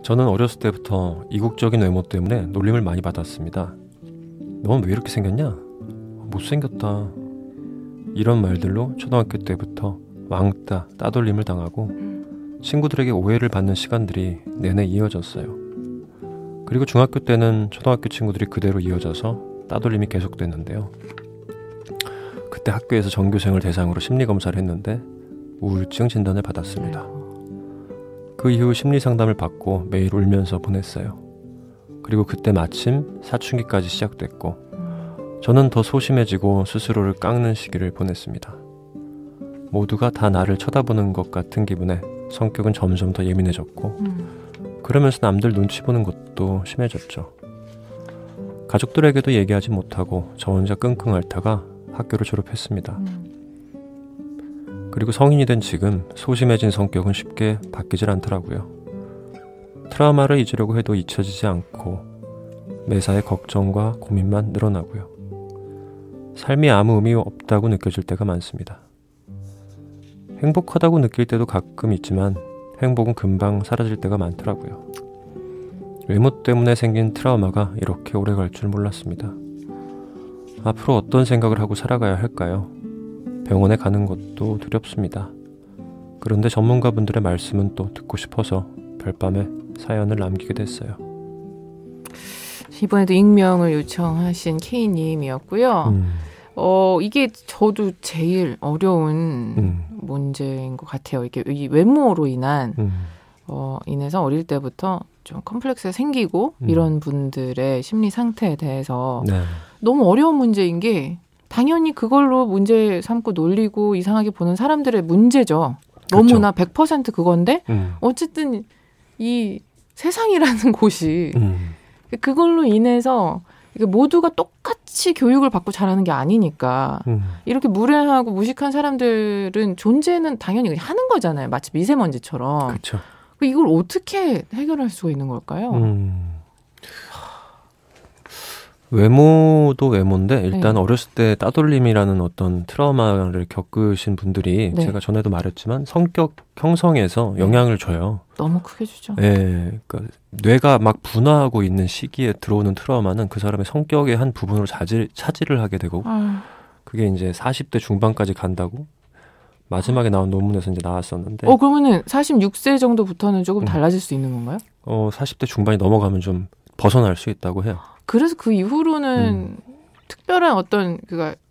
저는 어렸을 때부터 이국적인 외모 때문에 놀림을 많이 받았습니다. 넌 왜 이렇게 생겼냐? 못생겼다. 이런 말들로 초등학교 때부터 왕따, 따돌림을 당하고 친구들에게 오해를 받는 시간들이 내내 이어졌어요. 그리고 중학교 때는 초등학교 친구들이 그대로 이어져서 따돌림이 계속됐는데요. 그때 학교에서 전교생을 대상으로 심리검사를 했는데 우울증 진단을 받았습니다. 그 이후 심리상담을 받고 매일 울면서 보냈어요. 그리고 그때 마침 사춘기까지 시작됐고 저는 더 소심해지고 스스로를 깎는 시기를 보냈습니다. 모두가 다 나를 쳐다보는 것 같은 기분에 성격은 점점 더 예민해졌고 그러면서 남들 눈치 보는 것도 심해졌죠. 가족들에게도 얘기하지 못하고 저 혼자 끙끙 앓다가 학교를 졸업했습니다. 그리고 성인이 된 지금 소심해진 성격은 쉽게 바뀌질 않더라고요. 트라우마를 잊으려고 해도 잊혀지지 않고 매사에 걱정과 고민만 늘어나고요. 삶이 아무 의미 없다고 느껴질 때가 많습니다. 행복하다고 느낄 때도 가끔 있지만 행복은 금방 사라질 때가 많더라고요. 외모 때문에 생긴 트라우마가 이렇게 오래 갈 줄 몰랐습니다. 앞으로 어떤 생각을 하고 살아가야 할까요? 병원에 가는 것도 두렵습니다. 그런데 전문가분들의 말씀은 또 듣고 싶어서 별밤에 사연을 남기게 됐어요. 이번에도 익명을 요청하신 K님이었고요. 이게 저도 제일 어려운 문제인 것 같아요. 이게 이 외모로 인해서 어릴 때부터 좀 컴플렉스가 생기고 이런 분들의 심리 상태에 대해서 너무 어려운 문제인 게 당연히 그걸로 문제 삼고 놀리고 이상하게 보는 사람들의 문제죠. 너무나 100% 그건데 어쨌든 이 세상이라는 곳이 그걸로 인해서 모두가 똑같이 교육을 받고 자라는 게 아니니까 이렇게 무례하고 무식한 사람들은 존재는 당연히 그냥 하는 거잖아요. 마치 미세먼지처럼. 그렇죠. 이걸 어떻게 해결할 수가 있는 걸까요? 외모도 외모인데 일단 어렸을 때 따돌림이라는 어떤 트라우마를 겪으신 분들이 제가 전에도 말했지만 성격 형성에서 영향을 줘요. 너무 크게 주죠. 그러니까 뇌가 막 분화하고 있는 시기에 들어오는 트라우마는 그 사람의 성격의 한 부분으로 차지를 하게 되고 그게 이제 40대 중반까지 간다고 마지막에 나온 논문에서 이제 나왔었는데 그러면은 46세 정도부터는 조금 달라질 수 있는 건가요? 40대 중반이 넘어가면 좀 벗어날 수 있다고 해요. 그래서 그 이후로는 특별한 어떤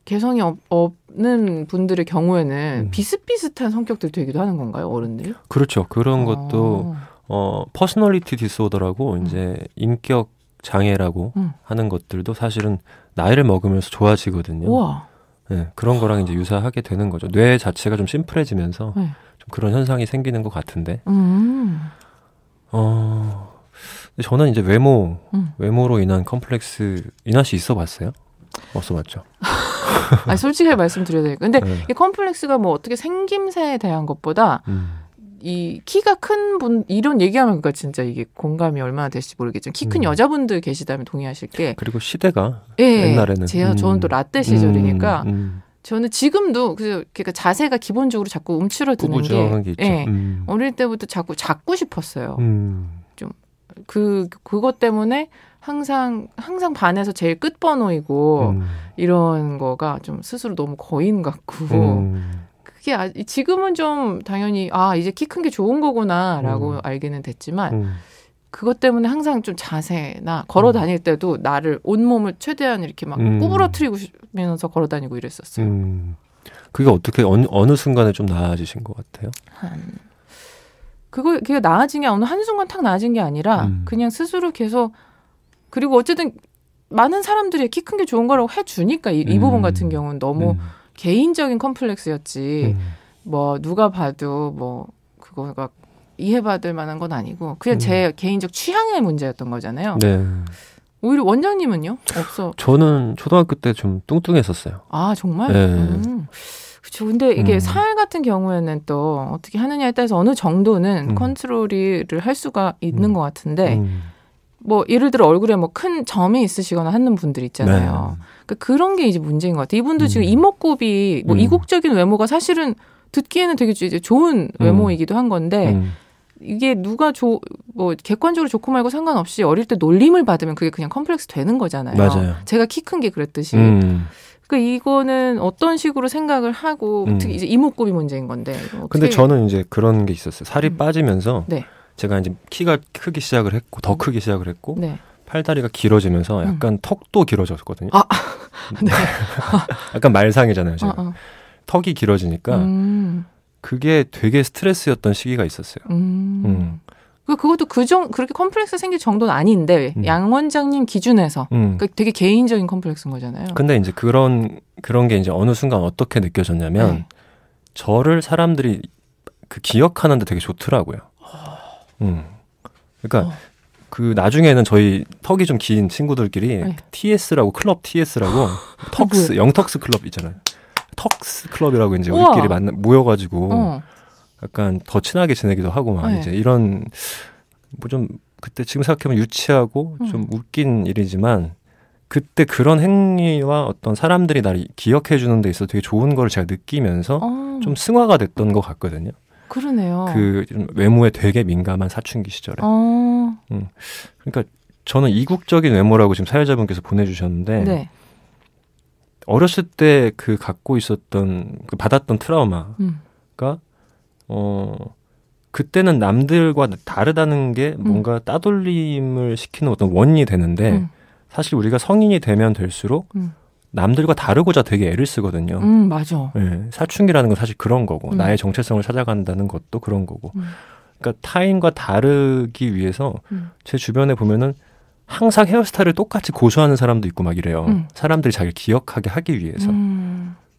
개성이 없는 분들의 경우에는 비슷비슷한 성격들이 되기도 하는 건가요, 어른들이? 그렇죠. 그런 것도 퍼스널리티 디스오더라고 이제 인격 장애라고 하는 것들도 사실은 나이를 먹으면서 좋아지거든요. 우와. 그런 거랑 이제 유사하게 되는 거죠. 뇌 자체가 좀 심플해지면서 좀 그런 현상이 생기는 것 같은데. 저는 이제 외모로 인한 컴플렉스 이나 씨 있어봤어요? 없어봤죠. 솔직하게 말씀드려야 돼요. 근데 이 컴플렉스가 뭐 어떻게 생김새에 대한 것보다 이 키가 큰 분 이런 얘기하면 그러니까 진짜 이게 공감이 얼마나 될지 모르겠지만 키 큰 여자분들 계시다면 동의하실 게 그리고 시대가 옛날에는 저는 또 라떼 시절이니까 저는 지금도 그러니까 자세가 기본적으로 자꾸 움츠러드는 게 어릴 때부터 자꾸 잡고 싶었어요. 좀 그것 때문에 항상 반에서 제일 끝번호이고 이런 거가 좀 스스로 너무 거인 같고 그게 지금은 좀 당연히 이제 키 큰 게 좋은 거구나라고 알기는 됐지만 그것 때문에 항상 좀 자세나 걸어 다닐 때도 나를 온몸을 최대한 이렇게 막 구부러뜨리면서 걸어 다니고 이랬었어요. 그게 어떻게 어느 순간에 좀 나아지신 것 같아요? 그게 나아진 게 어느 한순간 탁 나아진 게 아니라 그냥 스스로 계속 그리고 어쨌든 많은 사람들이 키 큰 게 좋은 거라고 해주니까 이 부분 같은 경우는 너무 개인적인 컴플렉스였지 뭐 누가 봐도 뭐 그거가 이해받을 만한 건 아니고 그냥 제 개인적 취향의 문제였던 거잖아요. 네. 오히려 원장님은요? 저는 초등학교 때 좀 뚱뚱했었어요. 정말? 네. 그렇죠. 근데 이게 살 같은 경우에는 또 어떻게 하느냐에 따라서 어느 정도는 컨트롤을 할 수가 있는 것 같은데 뭐 예를 들어 얼굴에 뭐 큰 점이 있으시거나 하는 분들 있잖아요. 그러니까 그런 게 이제 문제인 것 같아요. 이분도 지금 이목구비 뭐 이국적인 외모가 사실은 듣기에는 되게 이제 좋은 외모이기도 한 건데 이게 누가 뭐 객관적으로 좋고 말고 상관없이 어릴 때 놀림을 받으면 그게 그냥 컴플렉스 되는 거잖아요. 맞아요. 제가 키 큰 게 그랬듯이. 그러니까 이거는 어떤 식으로 생각을 하고 특히 이제 이목구비 문제인 건데. 근데 저는 이제 그런 게 있었어요. 살이 빠지면서 네. 제가 이제 키가 크기 시작을 했고 더 크기 시작을 했고 네. 팔다리가 길어지면서 약간 턱도 길어졌거든요. 아, 네. 약간 말상이잖아요. 제가. 턱이 길어지니까 그게 되게 스트레스였던 시기가 있었어요. 그것도 그렇게 컴플렉스 생길 정도는 아닌데 양 원장님 기준에서 그러니까 되게 개인적인 컴플렉스인 거잖아요. 근데 이제 그런 게 이제 어느 순간 어떻게 느껴졌냐면 네. 저를 사람들이 그 기억하는데 되게 좋더라고요. 그러니까 그 나중에는 저희 턱이 좀 긴 친구들끼리 네. TS라고 클럽 TS라고 턱스 영턱스 클럽 있잖아요. 턱스 클럽이라고 이제 우와. 우리끼리 모여가지고 약간 더 친하게 지내기도 하고 막 네. 이제 이런 뭐 좀 그때 지금 생각해보면 유치하고 좀 웃긴 일이지만 그때 그런 행위와 어떤 사람들이 나를 기억해 주는 데 있어서 되게 좋은 걸 제가 느끼면서 좀 승화가 됐던 것 같거든요. 그러네요. 그 외모에 되게 민감한 사춘기 시절에. 그러니까 저는 이국적인 외모라고 지금 사회자분께서 보내주셨는데 네. 어렸을 때 그 갖고 있었던 그 받았던 트라우마가 그때는 남들과 다르다는 게 뭔가 따돌림을 시키는 어떤 원인이 되는데 사실 우리가 성인이 되면 될수록 남들과 다르고자 되게 애를 쓰거든요. 맞아. 네, 사춘기라는 건 사실 그런 거고 나의 정체성을 찾아간다는 것도 그런 거고 그러니까 타인과 다르기 위해서 제 주변에 보면은 항상 헤어스타일을 똑같이 고수하는 사람도 있고 막 이래요. 사람들이 자기를 기억하게 하기 위해서.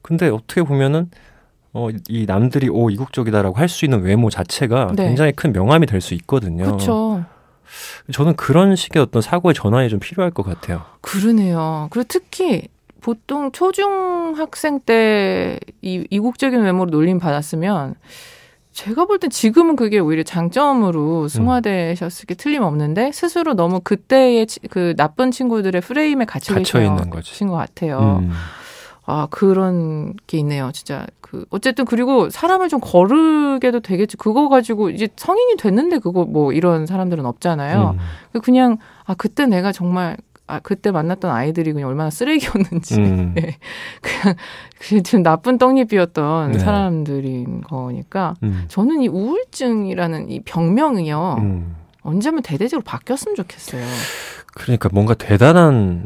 근데 어떻게 보면은 이 남들이 이국적이다라고 할 수 있는 외모 자체가 네. 굉장히 큰 명함이 될 수 있거든요. 그렇죠. 저는 그런 식의 어떤 사고의 전환이 좀 필요할 것 같아요. 그러네요. 그리고 특히 보통 초중학생 때 이국적인 외모로 놀림 받았으면 제가 볼 땐 지금은 그게 오히려 장점으로 승화되셨을 게 틀림없는데 스스로 너무 그때의 그 나쁜 친구들의 프레임에 갇혀 있는 거지. 것 같아요. 아, 그런 게 있네요. 진짜. 어쨌든 그리고 사람을 좀 거르게도 되겠지. 그거 가지고 이제 성인이 됐는데 그거 뭐 이런 사람들은 없잖아요. 그냥, 그때 내가 정말, 그때 만났던 아이들이 그냥 얼마나 쓰레기였는지. 네. 그냥 좀 나쁜 떡잎이었던 네. 사람들인 거니까. 저는 이 우울증이라는 이 병명이요. 언제 한번 대대적으로 바뀌었으면 좋겠어요. 그러니까 뭔가 대단한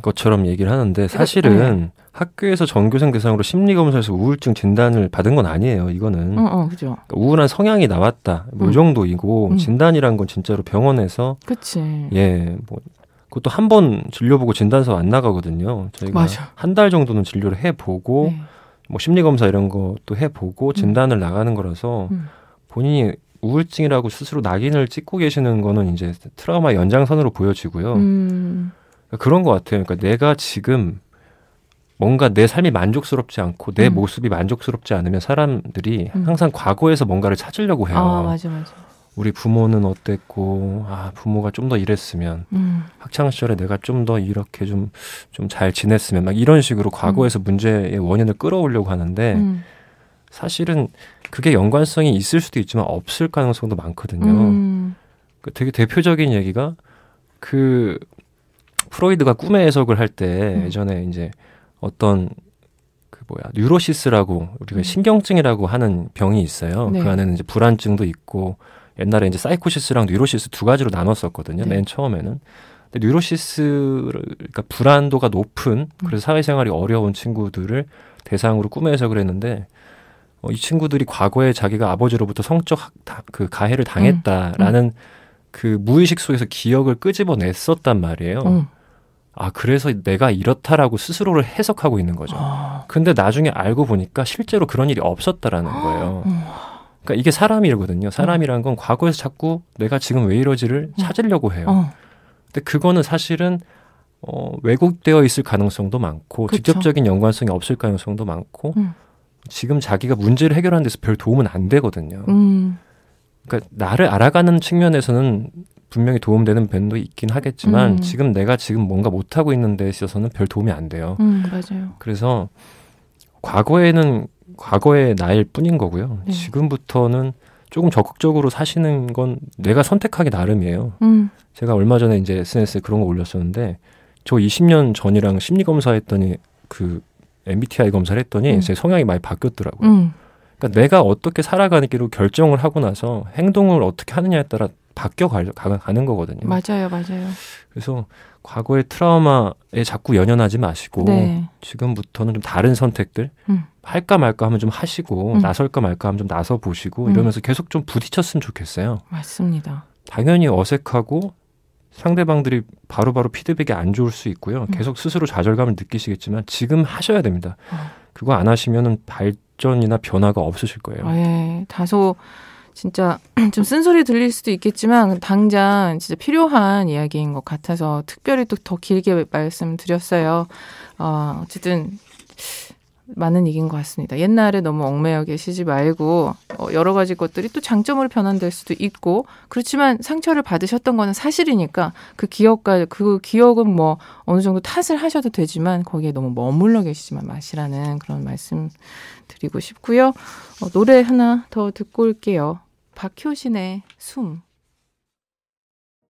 것처럼 얘기를 하는데 사실은 학교에서 전교생 대상으로 심리검사에서 우울증 진단을 받은 건 아니에요. 이거는 그죠. 그러니까 우울한 성향이 나왔다. 뭐 이 정도이고 진단이란 건 진짜로 병원에서 그치. 뭐 그것도 한 번 진료보고 진단서 안 나가거든요. 저희가 한 달 정도는 진료를 해보고 네. 뭐 심리검사 이런 것도 해보고 진단을 나가는 거라서 본인이 우울증이라고 스스로 낙인을 찍고 계시는 거는 이제 트라우마 연장선으로 보여지고요. 그런 것 같아요. 그러니까 내가 지금 뭔가 내 삶이 만족스럽지 않고 내 모습이 만족스럽지 않으면 사람들이 항상 과거에서 뭔가를 찾으려고 해요. 맞아. 우리 부모는 어땠고, 부모가 좀 더 이랬으면, 학창시절에 내가 좀 더 이렇게 좀 잘 지냈으면, 막 이런 식으로 과거에서 문제의 원인을 끌어오려고 하는데, 사실은 그게 연관성이 있을 수도 있지만 없을 가능성도 많거든요. 되게 대표적인 얘기가 프로이드가 꿈의 해석을 할 때 예전에 이제 어떤 뉴로시스라고 우리가 신경증이라고 하는 병이 있어요. 네. 그 안에는 이제 불안증도 있고 옛날에 이제 사이코시스랑 뉴로시스 두 가지로 나눴었거든요. 맨 처음에는. 근데 그러니까 불안도가 높은 그래서 사회생활이 어려운 친구들을 대상으로 꿈의 해석을 했는데 이 친구들이 과거에 자기가 아버지로부터 성적 가해를 당했다라는 그 무의식 속에서 기억을 끄집어냈었단 말이에요. 그래서 내가 이렇다라고 스스로를 해석하고 있는 거죠. 근데 나중에 알고 보니까 실제로 그런 일이 없었다라는 거예요. 그러니까 이게 사람이거든요. 사람이란 건 과거에서 자꾸 내가 지금 왜 이러지를 찾으려고 해요. 근데 그거는 사실은 왜곡되어 있을 가능성도 많고 그쵸. 직접적인 연관성이 없을 가능성도 많고 지금 자기가 문제를 해결하는 데서 별 도움은 안 되거든요. 그러니까 나를 알아가는 측면에서는 분명히 도움되는 면도 있긴 하겠지만 지금 내가 뭔가 못하고 있는 데 있어서는 별 도움이 안 돼요. 맞아요. 그래서 과거에는 과거의 나일 뿐인 거고요. 네. 지금부터는 조금 적극적으로 사시는 건 내가 선택하기 나름이에요. 제가 얼마 전에 이제 SNS에 그런 거 올렸었는데 저 20년 전이랑 심리 검사했더니 그 MBTI 검사를 했더니 제 성향이 많이 바뀌었더라고요. 그러니까 내가 어떻게 살아가기로 결정을 하고 나서 행동을 어떻게 하느냐에 따라 바뀌어 가는 거거든요. 맞아요, 맞아요. 그래서 과거의 트라우마에 자꾸 연연하지 마시고 네. 지금부터는 좀 다른 선택들 할까 말까 하면 좀 하시고 나설까 말까 하면 좀 나서 보시고 이러면서 계속 좀 부딪혔으면 좋겠어요. 맞습니다. 당연히 어색하고 상대방들이 바로바로 피드백이 안 좋을 수 있고요. 계속 스스로 좌절감을 느끼시겠지만 지금 하셔야 됩니다. 그거 안 하시면은 발전이나 변화가 없으실 거예요. 예, 다소 진짜 좀 쓴소리 들릴 수도 있겠지만 당장 진짜 필요한 이야기인 것 같아서 특별히 또 더 길게 말씀드렸어요. 어쨌든 많은 얘기인 것 같습니다. 옛날에 너무 얽매여 계시지 말고 여러 가지 것들이 또 장점으로 변환될 수도 있고 그렇지만 상처를 받으셨던 거는 사실이니까 그 기억은 뭐 어느 정도 탓을 하셔도 되지만 거기에 너무 머물러 계시지만 마시라는 그런 말씀 드리고 싶고요. 노래 하나 더 듣고 올게요. 박효신의 숨.